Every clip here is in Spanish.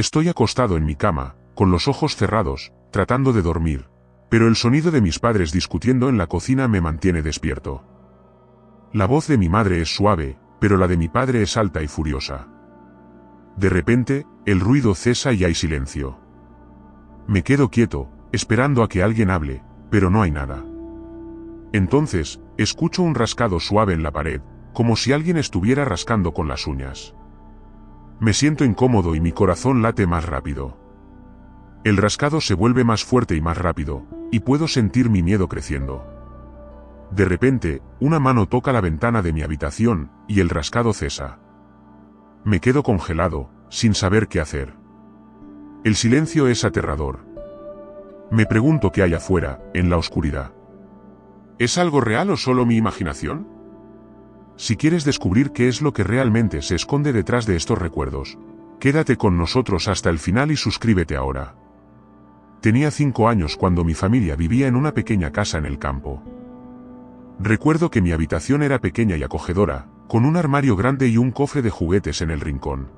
Estoy acostado en mi cama, con los ojos cerrados, tratando de dormir, pero el sonido de mis padres discutiendo en la cocina me mantiene despierto. La voz de mi madre es suave, pero la de mi padre es alta y furiosa. De repente, el ruido cesa y hay silencio. Me quedo quieto, esperando a que alguien hable, pero no hay nada. Entonces, escucho un rascado suave en la pared, como si alguien estuviera rascando con las uñas. Me siento incómodo y mi corazón late más rápido. El rascado se vuelve más fuerte y más rápido, y puedo sentir mi miedo creciendo. De repente, una mano toca la ventana de mi habitación, y el rascado cesa. Me quedo congelado, sin saber qué hacer. El silencio es aterrador. Me pregunto qué hay afuera, en la oscuridad. ¿Es algo real o solo mi imaginación? Si quieres descubrir qué es lo que realmente se esconde detrás de estos recuerdos, quédate con nosotros hasta el final y suscríbete ahora. Tenía 5 años cuando mi familia vivía en una pequeña casa en el campo. Recuerdo que mi habitación era pequeña y acogedora, con un armario grande y un cofre de juguetes en el rincón.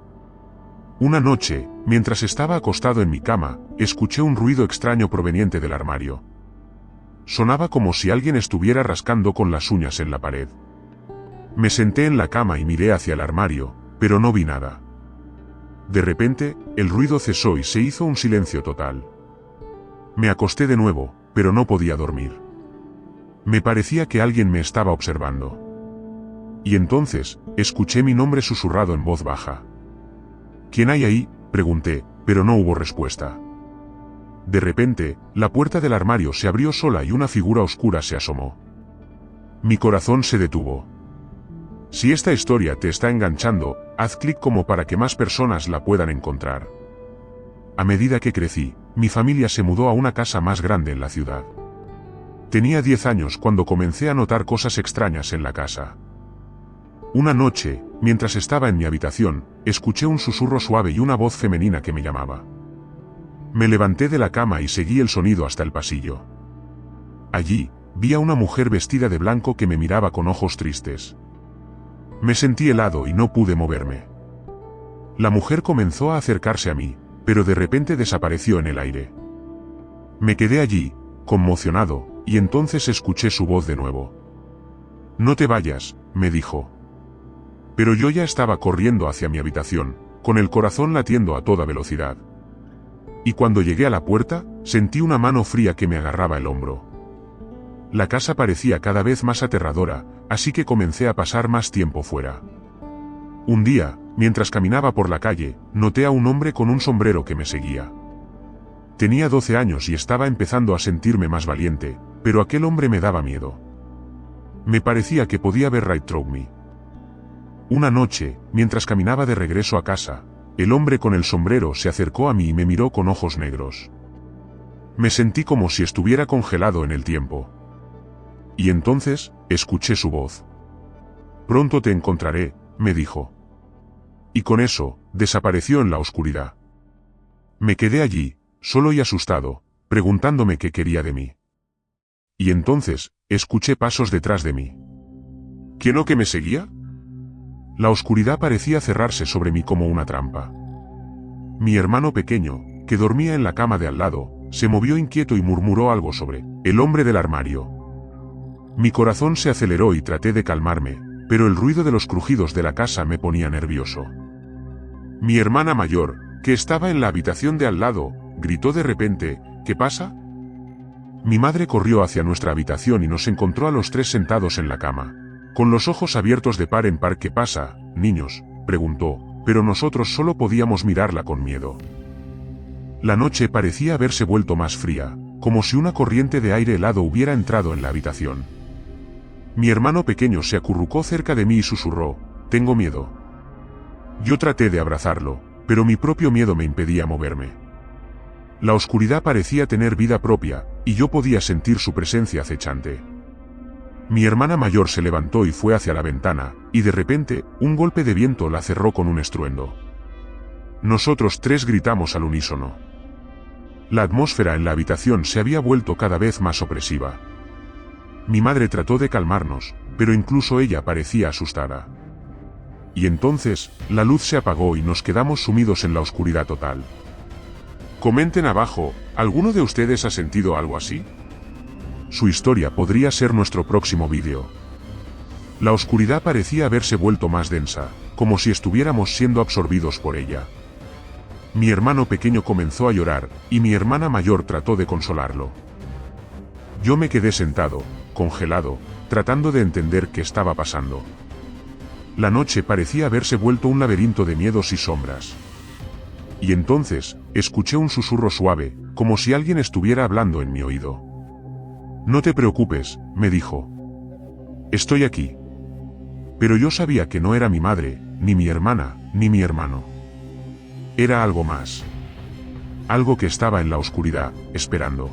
Una noche, mientras estaba acostado en mi cama, escuché un ruido extraño proveniente del armario. Sonaba como si alguien estuviera rascando con las uñas en la pared. Me senté en la cama y miré hacia el armario, pero no vi nada. De repente, el ruido cesó y se hizo un silencio total. Me acosté de nuevo, pero no podía dormir. Me parecía que alguien me estaba observando. Y entonces, escuché mi nombre susurrado en voz baja. ¿Quién hay ahí?, pregunté, pero no hubo respuesta. De repente, la puerta del armario se abrió sola y una figura oscura se asomó. Mi corazón se detuvo. Si esta historia te está enganchando, haz clic como para que más personas la puedan encontrar. A medida que crecí, mi familia se mudó a una casa más grande en la ciudad. Tenía 10 años cuando comencé a notar cosas extrañas en la casa. Una noche, mientras estaba en mi habitación, escuché un susurro suave y una voz femenina que me llamaba. Me levanté de la cama y seguí el sonido hasta el pasillo. Allí, vi a una mujer vestida de blanco que me miraba con ojos tristes. Me sentí helado y no pude moverme. La mujer comenzó a acercarse a mí, pero de repente desapareció en el aire. Me quedé allí, conmocionado, y entonces escuché su voz de nuevo. No te vayas, me dijo. Pero yo ya estaba corriendo hacia mi habitación, con el corazón latiendo a toda velocidad. Y cuando llegué a la puerta, sentí una mano fría que me agarraba el hombro. La casa parecía cada vez más aterradora, así que comencé a pasar más tiempo fuera. Un día, mientras caminaba por la calle, noté a un hombre con un sombrero que me seguía. Tenía 12 años y estaba empezando a sentirme más valiente, pero aquel hombre me daba miedo. Me parecía que podía ver right through me. Una noche, mientras caminaba de regreso a casa, el hombre con el sombrero se acercó a mí y me miró con ojos negros. Me sentí como si estuviera congelado en el tiempo. Y entonces, escuché su voz. Pronto te encontraré, me dijo. Y con eso, desapareció en la oscuridad. Me quedé allí, solo y asustado, preguntándome qué quería de mí. Y entonces, escuché pasos detrás de mí. ¿Quién o qué me seguía? La oscuridad parecía cerrarse sobre mí como una trampa. Mi hermano pequeño, que dormía en la cama de al lado, se movió inquieto y murmuró algo sobre el hombre del armario. Mi corazón se aceleró y traté de calmarme, pero el ruido de los crujidos de la casa me ponía nervioso. Mi hermana mayor, que estaba en la habitación de al lado, gritó de repente, ¿qué pasa? Mi madre corrió hacia nuestra habitación y nos encontró a los tres sentados en la cama. Con los ojos abiertos de par en par. ¿Qué pasa, niños?, preguntó, pero nosotros solo podíamos mirarla con miedo. La noche parecía haberse vuelto más fría, como si una corriente de aire helado hubiera entrado en la habitación. Mi hermano pequeño se acurrucó cerca de mí y susurró, «Tengo miedo». Yo traté de abrazarlo, pero mi propio miedo me impedía moverme. La oscuridad parecía tener vida propia, y yo podía sentir su presencia acechante. Mi hermana mayor se levantó y fue hacia la ventana, y de repente, un golpe de viento la cerró con un estruendo. Nosotros tres gritamos al unísono. La atmósfera en la habitación se había vuelto cada vez más opresiva. Mi madre trató de calmarnos, pero incluso ella parecía asustada. Y entonces, la luz se apagó y nos quedamos sumidos en la oscuridad total. Comenten abajo, ¿alguno de ustedes ha sentido algo así? Su historia podría ser nuestro próximo vídeo. La oscuridad parecía haberse vuelto más densa, como si estuviéramos siendo absorbidos por ella. Mi hermano pequeño comenzó a llorar, y mi hermana mayor trató de consolarlo. Yo me quedé sentado, congelado, tratando de entender qué estaba pasando. La noche parecía haberse vuelto un laberinto de miedos y sombras. Y entonces, escuché un susurro suave, como si alguien estuviera hablando en mi oído. No te preocupes, me dijo. Estoy aquí. Pero yo sabía que no era mi madre, ni mi hermana, ni mi hermano. Era algo más. Algo que estaba en la oscuridad, esperando.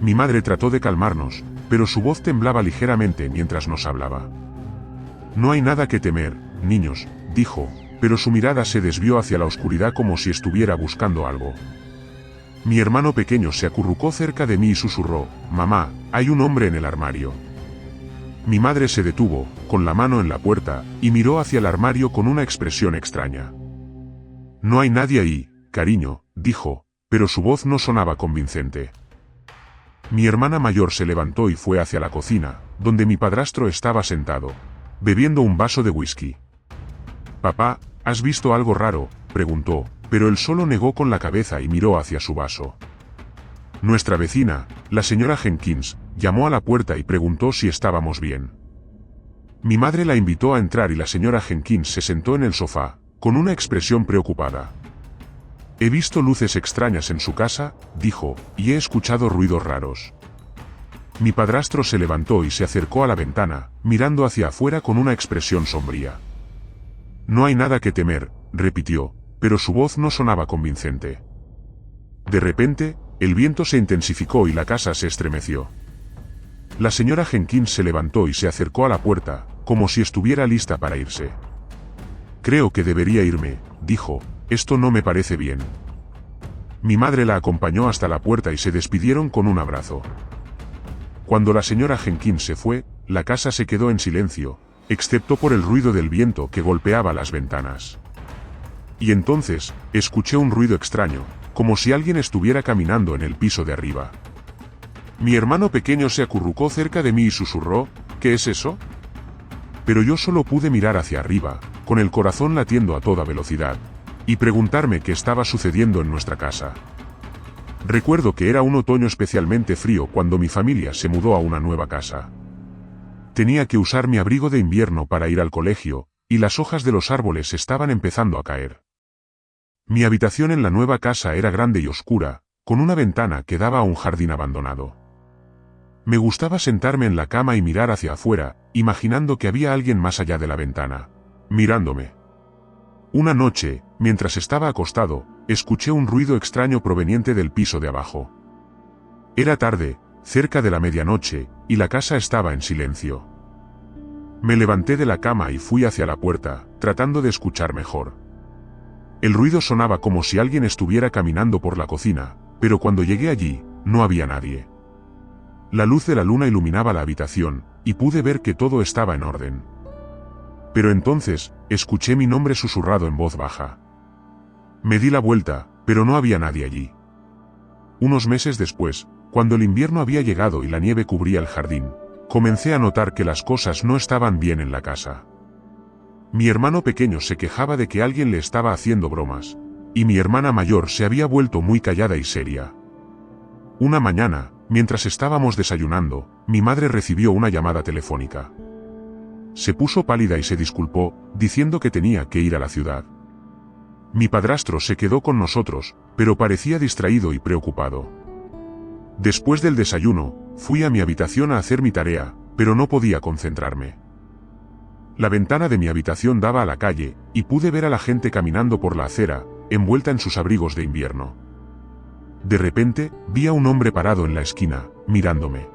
Mi madre trató de calmarnos, pero su voz temblaba ligeramente mientras nos hablaba. No hay nada que temer, niños, dijo, pero su mirada se desvió hacia la oscuridad como si estuviera buscando algo. Mi hermano pequeño se acurrucó cerca de mí y susurró, «Mamá, hay un hombre en el armario». Mi madre se detuvo, con la mano en la puerta, y miró hacia el armario con una expresión extraña. «No hay nadie ahí, cariño», dijo, pero su voz no sonaba convincente. Mi hermana mayor se levantó y fue hacia la cocina, donde mi padrastro estaba sentado, bebiendo un vaso de whisky. «Papá, ¿has visto algo raro?», preguntó, pero él solo negó con la cabeza y miró hacia su vaso. Nuestra vecina, la señora Jenkins, llamó a la puerta y preguntó si estábamos bien. Mi madre la invitó a entrar y la señora Jenkins se sentó en el sofá, con una expresión preocupada. «He visto luces extrañas en su casa», dijo, «y he escuchado ruidos raros». Mi padrastro se levantó y se acercó a la ventana, mirando hacia afuera con una expresión sombría. «No hay nada que temer», repitió, pero su voz no sonaba convincente. De repente, el viento se intensificó y la casa se estremeció. La señora Jenkins se levantó y se acercó a la puerta, como si estuviera lista para irse. «Creo que debería irme», dijo, «esto no me parece bien». Mi madre la acompañó hasta la puerta y se despidieron con un abrazo. Cuando la señora Jenkins se fue, la casa se quedó en silencio, excepto por el ruido del viento que golpeaba las ventanas. Y entonces, escuché un ruido extraño, como si alguien estuviera caminando en el piso de arriba. Mi hermano pequeño se acurrucó cerca de mí y susurró, «¿Qué es eso?». Pero yo solo pude mirar hacia arriba, con el corazón latiendo a toda velocidad, y preguntarme qué estaba sucediendo en nuestra casa. Recuerdo que era un otoño especialmente frío cuando mi familia se mudó a una nueva casa. Tenía que usar mi abrigo de invierno para ir al colegio, y las hojas de los árboles estaban empezando a caer. Mi habitación en la nueva casa era grande y oscura, con una ventana que daba a un jardín abandonado. Me gustaba sentarme en la cama y mirar hacia afuera, imaginando que había alguien más allá de la ventana, mirándome. Una noche, mientras estaba acostado, escuché un ruido extraño proveniente del piso de abajo. Era tarde, cerca de la medianoche, y la casa estaba en silencio. Me levanté de la cama y fui hacia la puerta, tratando de escuchar mejor. El ruido sonaba como si alguien estuviera caminando por la cocina, pero cuando llegué allí, no había nadie. La luz de la luna iluminaba la habitación, y pude ver que todo estaba en orden. Pero entonces, escuché mi nombre susurrado en voz baja. Me di la vuelta, pero no había nadie allí. Unos meses después, cuando el invierno había llegado y la nieve cubría el jardín, comencé a notar que las cosas no estaban bien en la casa. Mi hermano pequeño se quejaba de que alguien le estaba haciendo bromas, y mi hermana mayor se había vuelto muy callada y seria. Una mañana, mientras estábamos desayunando, mi madre recibió una llamada telefónica. Se puso pálida y se disculpó, diciendo que tenía que ir a la ciudad. Mi padrastro se quedó con nosotros, pero parecía distraído y preocupado. Después del desayuno, fui a mi habitación a hacer mi tarea, pero no podía concentrarme. La ventana de mi habitación daba a la calle, y pude ver a la gente caminando por la acera, envuelta en sus abrigos de invierno. De repente, vi a un hombre parado en la esquina, mirándome.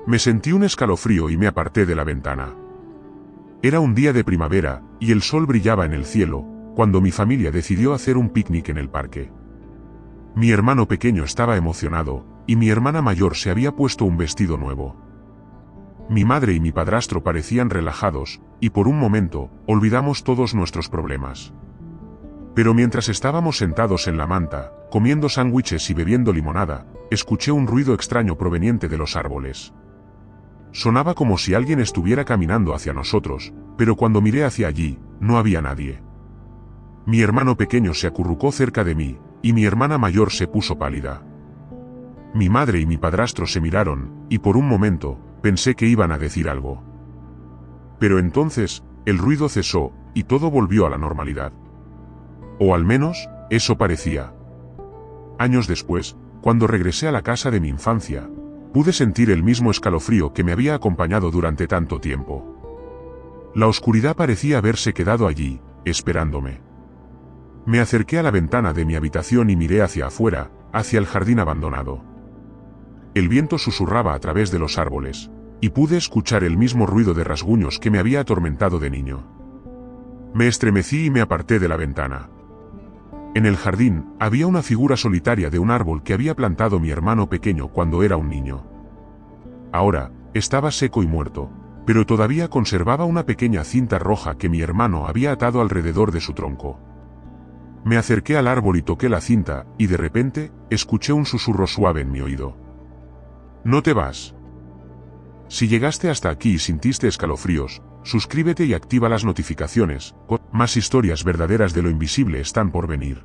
Me sentí un escalofrío y me aparté de la ventana. Era un día de primavera, y el sol brillaba en el cielo, cuando mi familia decidió hacer un picnic en el parque. Mi hermano pequeño estaba emocionado, y mi hermana mayor se había puesto un vestido nuevo. Mi madre y mi padrastro parecían relajados, y por un momento, olvidamos todos nuestros problemas. Pero mientras estábamos sentados en la manta, comiendo sándwiches y bebiendo limonada, escuché un ruido extraño proveniente de los árboles. Sonaba como si alguien estuviera caminando hacia nosotros, pero cuando miré hacia allí, no había nadie. Mi hermano pequeño se acurrucó cerca de mí, y mi hermana mayor se puso pálida. Mi madre y mi padrastro se miraron, y por un momento, pensé que iban a decir algo. Pero entonces, el ruido cesó, y todo volvió a la normalidad. O al menos, eso parecía. Años después, cuando regresé a la casa de mi infancia, pude sentir el mismo escalofrío que me había acompañado durante tanto tiempo. La oscuridad parecía haberse quedado allí, esperándome. Me acerqué a la ventana de mi habitación y miré hacia afuera, hacia el jardín abandonado. El viento susurraba a través de los árboles, y pude escuchar el mismo ruido de rasguños que me había atormentado de niño. Me estremecí y me aparté de la ventana. En el jardín, había una figura solitaria de un árbol que había plantado mi hermano pequeño cuando era un niño. Ahora, estaba seco y muerto, pero todavía conservaba una pequeña cinta roja que mi hermano había atado alrededor de su tronco. Me acerqué al árbol y toqué la cinta, y de repente, escuché un susurro suave en mi oído. No te vas. Si llegaste hasta aquí y sintiste escalofríos, suscríbete y activa las notificaciones, más historias verdaderas de lo invisible están por venir.